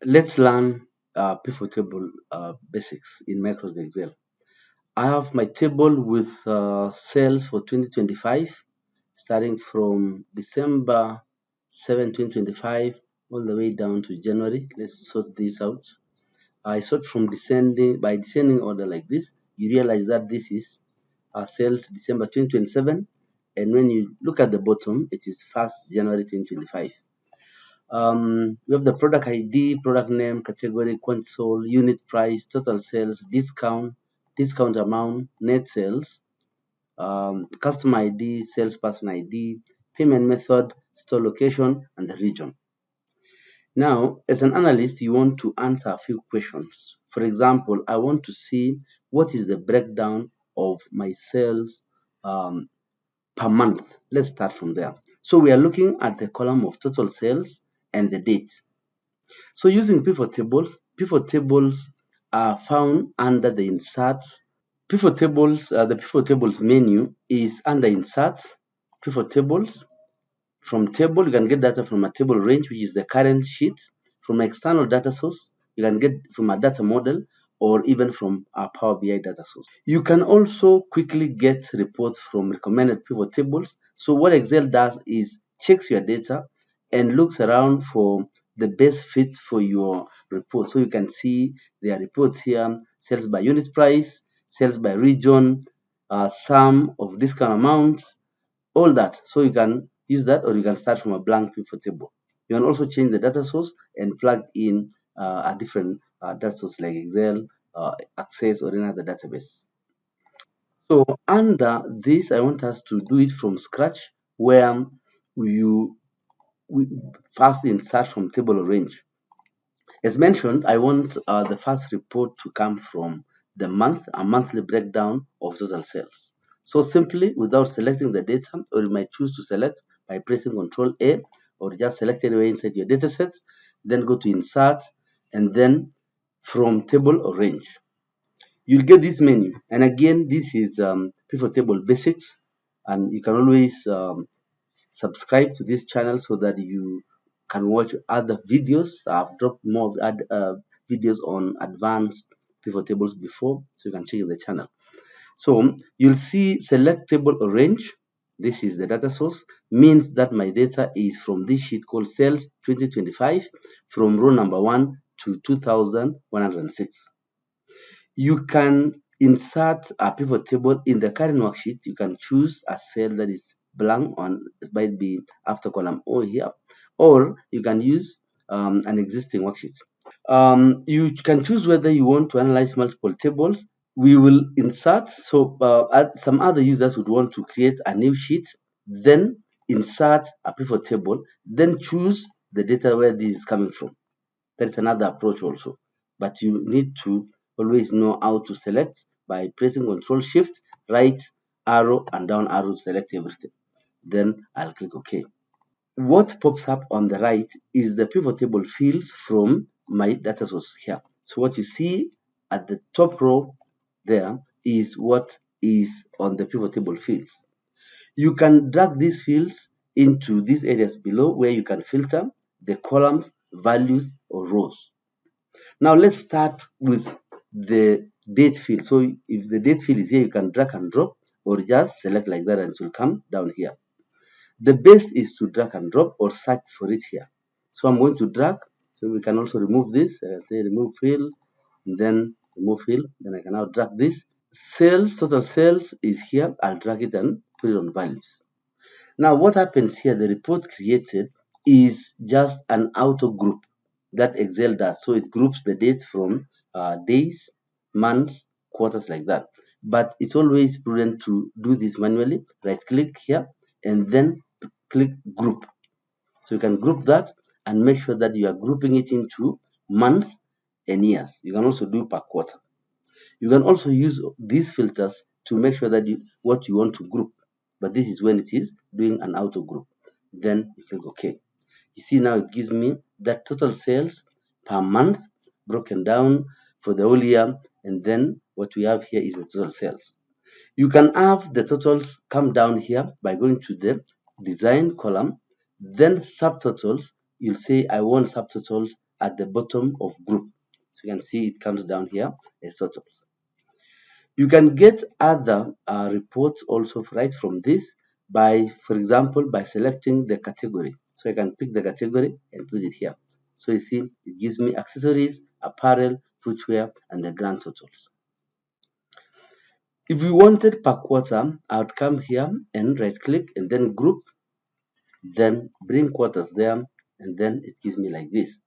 Let's learn pivot table basics in Microsoft Excel. I have my table with sales for 2025, starting from December 7, 2025, all the way down to January. Let's sort this out. I sort from descending order like this. You realize that this is sales December 2027, and when you look at the bottom, it is 1st January 2025. We have the product ID, product name, category, console, unit price, total sales, discount amount, net sales, customer ID, salesperson ID, payment method, store location, and the region. Now, as an analyst, you want to answer a few questions. For example, I want to see what is the breakdown of my sales per month. Let's start from there. So we are looking at the column of total sales and the date. So using pivot tables are found under the insert. The pivot tables menu is under insert, pivot tables. From table, you can get data from a table range, which is the current sheet. From an external data source, you can get from a data model or even from a Power BI data source. You can also quickly get reports from recommended pivot tables. So what Excel does is checks your data and looks around for the best fit for your report. So you can see their reports here: sales by unit price, sales by region, sum of discount amounts, all that. So you can use that, or you can start from a blank pivot table. You can also change the data source and plug in a different data source like Excel, Access, or any other database. So under this, I want us to do it from scratch, where you we first insert from table or range. As mentioned, I want the first report to come from the month, a monthly breakdown of total sales. So simply, without selecting the data, or you might choose to select by pressing Control A, or just select anywhere inside your dataset, then go to Insert, and then from Table or Range. You'll get this menu. And again, this is Pivot Table Basics, and you can always subscribe to this channel so that you can watch other videos. I've dropped more videos on advanced pivot tables before, so you can check the channel. So you'll see select table or range. This is the data source, means that my data is from this sheet called sales 2025 from row number 1 to 2106. You can insert a pivot table in the current worksheet. You can choose a cell that is blank on, it might be after column O here, or you can use an existing worksheet. You can choose whether you want to analyze multiple tables. We will insert, so some other users would want to create a new sheet, then insert a pivot table, then choose the data where this is coming from. That's another approach also. But you need to always know how to select by pressing Control Shift, right arrow and down arrow to select everything. Then I'll click OK. What pops up on the right is the pivot table fields from my data source here. So what you see at the top row there is what is on the pivot table fields. You can drag these fields into these areas below where you can filter the columns, values, or rows. Now let's start with the date field. So if the date field is here, you can drag and drop, or just select like that and it will come down here. The best is to drag and drop or search for it here. So I'm going to drag. So we can also remove this. Say remove field, and then remove field. Then I can now drag this. Sales, total sales is here. I'll drag it and put it on values. Now what happens here, the report created is just an auto group that Excel does. So it groups the dates from days, months, quarters, like that. But it's always prudent to do this manually. Right click here and then click group. So you can group that and make sure that you are grouping it into months and years. You can also do per quarter. You can also use these filters to make sure that what you want to group. But this is when it is doing an auto group. Then you click OK. You see now it gives me that total sales per month broken down for the whole year. And then what we have here is the total sales. You can have the totals come down here by going to the design column, then subtotals. You'll say I want subtotals at the bottom of group. So you can see it comes down here as totals. You can get other reports also right from this by, for example, by selecting the category. So I can pick the category and put it here. So you see, it gives me accessories, apparel, footwear, and the grand totals. If we wanted per quarter, I would come here and right click and then group, then bring quarters there, and then it gives me like this.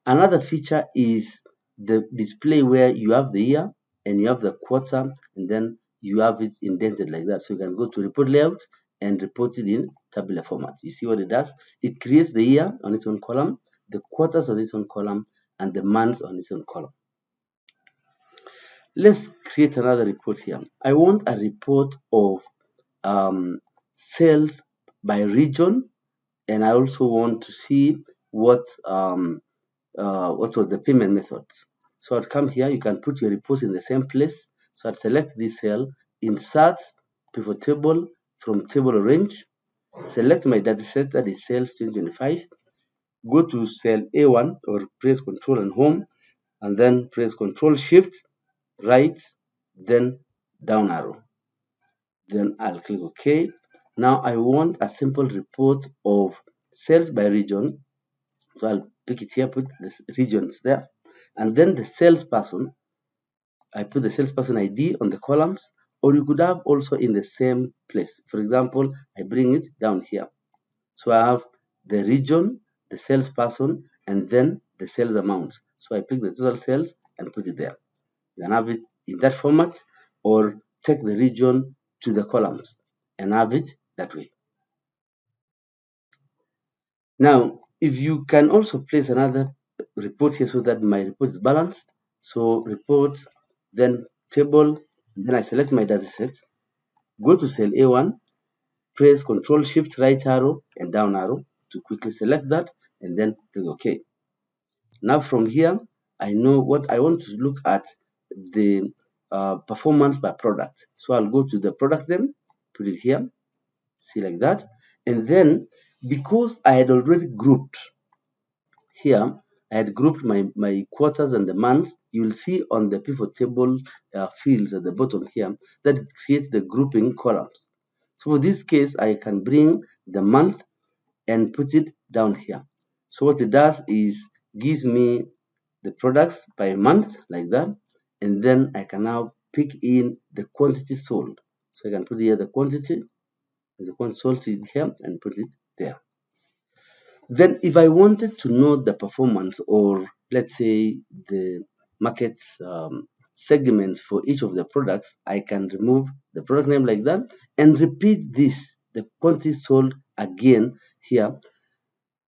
Another feature is the display where you have the year and you have the quarter, and then you have it indented like that. So you can go to report layout and report it in tabular format. You see what it does? It creates the year on its own column, the quarters on its own column, and the months on its own column. Let's create another report here. I want a report of sales by region, and I also want to see what was the payment methods. So I'd come here, you can put your reports in the same place. So I'd select this cell, insert pivot table from table range, select my data set that is sales 2025, go to cell A1 or press Control and Home, and then press Control Shift, right, then down arrow. Then I'll click OK. Now I want a simple report of sales by region. So I'll pick it here, put the regions there, and then the salesperson. I put the salesperson ID on the columns, or you could have also in the same place. For example, I bring it down here. So I have the region, the salesperson, and then the sales amount. So I pick the total sales and put it there. You can have it in that format, or take the region to the columns and have it that way. Now, if you can also place another report here so that my report is balanced. So report, then table, then I select my data set, go to cell A1, press Control Shift right arrow and down arrow to quickly select that, and then click OK. Now from here, I know what I want to look at, the performance by product. So I'll go to the product name, put it here, see like that. And then because I had already grouped here, I had grouped my quarters and the months. You'll see on the pivot table fields at the bottom here that it creates the grouping columns. So for this case, I can bring the month and put it down here. So what it does is gives me the products by month like that, and then I can now pick in the quantity sold. So I can put here the quantity, the quantity sold here, and put it there. Then if I wanted to know the performance, or let's say the market segments for each of the products, I can remove the product name like that and repeat this, the quantity sold again here,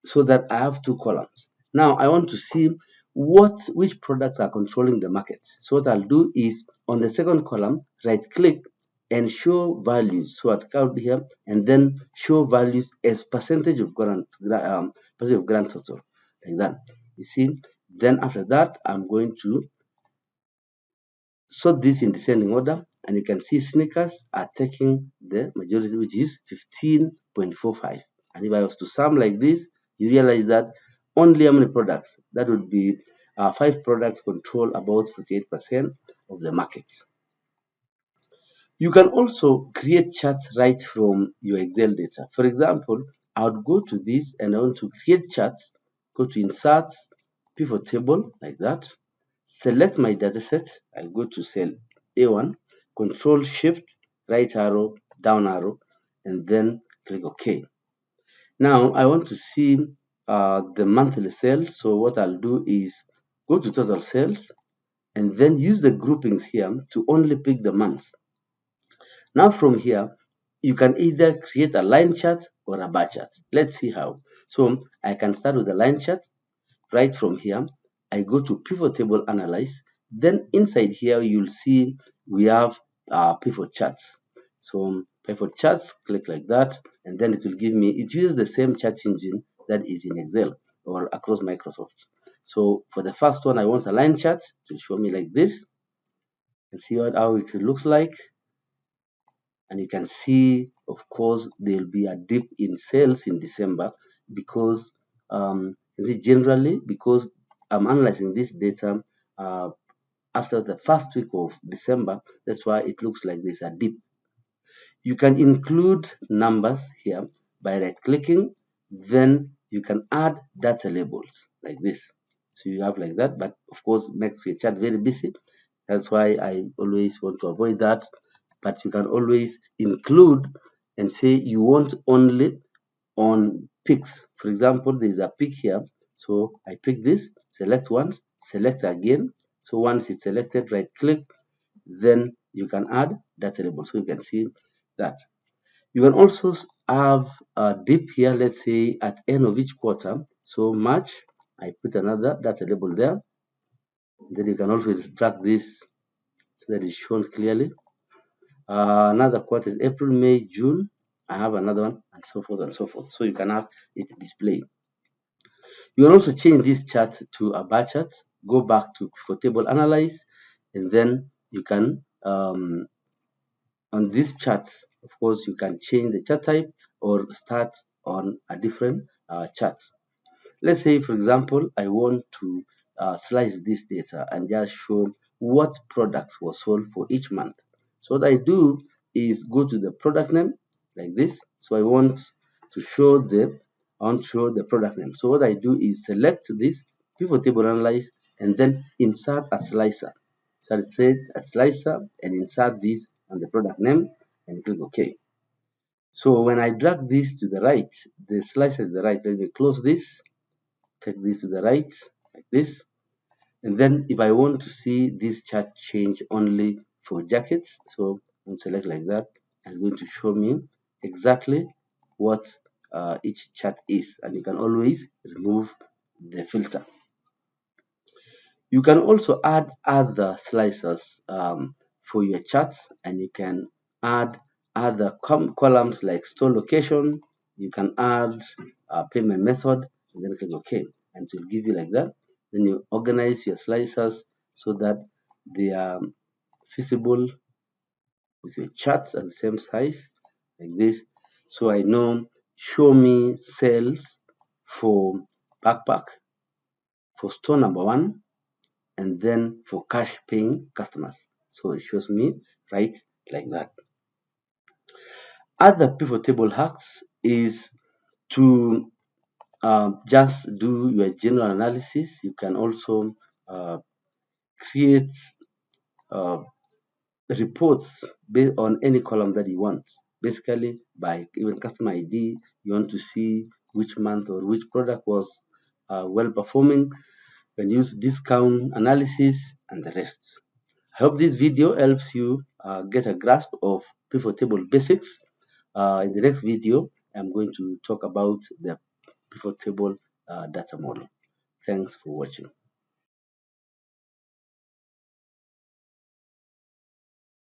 so that I have two columns. Now I want to see which products are controlling the market. So what I'll do is on the second column, right click and show values. So I'd count here and then show values as percentage of grand total, like that. You see, then after that, I'm going to sort this in descending order, and you can see sneakers are taking the majority, which is 15.45. And if I was to sum like this, you realize that only how many products? That would be 5 products control about 48% of the market. You can also create charts right from your Excel data. For example, I would go to this and I want to create charts, go to Insert, Pivot Table, like that. Select my dataset. I go to cell A1, Control Shift, right arrow, down arrow, and then click OK. Now I want to see the monthly sales. So what I'll do is go to total sales and then use the groupings here to only pick the months. Now from here, you can either create a line chart or a bar chart. Let's see how. So I can start with the line chart. Right from here, I go to pivot table analyze. Then inside here, you'll see we have pivot charts. So pivot charts, click like that, and then it will give me, it uses the same chart engine that is in Excel or across Microsoft. So for the first one, I want a line chart to show me like this, and see how it looks like. And you can see, of course, there'll be a dip in sales in December because generally because I'm analyzing this data after the first week of December. That's why it looks like there's a dip. You can include numbers here by right clicking, then you can add data labels like this. So you have like that, but of course makes your chart very busy. That's why I always want to avoid that. But you can always include and say you want only on picks. For example, there's a pick here. So I pick this, select once, select again. So once it's selected, right click, then you can add data label. So you can see that. You can also have a dip here, let's say at end of each quarter. So March, I put another data label there. Then you can also extract this so that is shown clearly. Another quarter is April, May, June. I have another one, and so forth and so forth. So you can have it displayed. You can also change this chart to a bar chart. Go back to pivot table analyze, and then you can on this chart, of course, you can change the chart type or start on a different chart. Let's say, for example, I want to slice this data and just show what products were sold for each month. So what I do is go to the product name like this. So I want to show the product name. So what I do is select this pivot table analyze and then insert a slicer. So I said a slicer and insert this on the product name and click OK. So when I drag this to the right, the slicer to the right, let me close this, take this to the right like this, and then if I want to see this chart change only for jackets, so I'm select like that, and it's going to show me exactly what each chart is, and you can always remove the filter. You can also add other slicers for your charts, and you can add other columns like store location. You can add payment method, and then click OK, and it will give you like that. Then you organize your slicers so that they are visible with your charts at the same size like this. So I know show me sales for backpack for store number 1 and then for cash paying customers. So it shows me right like that. Other pivot table hacks is to just do your general analysis. You can also create uh, reports based on any column that you want. Basically, by even customer ID, you want to see which month or which product was well performing, and use discount analysis and the rest. I hope this video helps you get a grasp of pivot table basics. In the next video, I'm going to talk about the pivot table data model. Thanks for watching.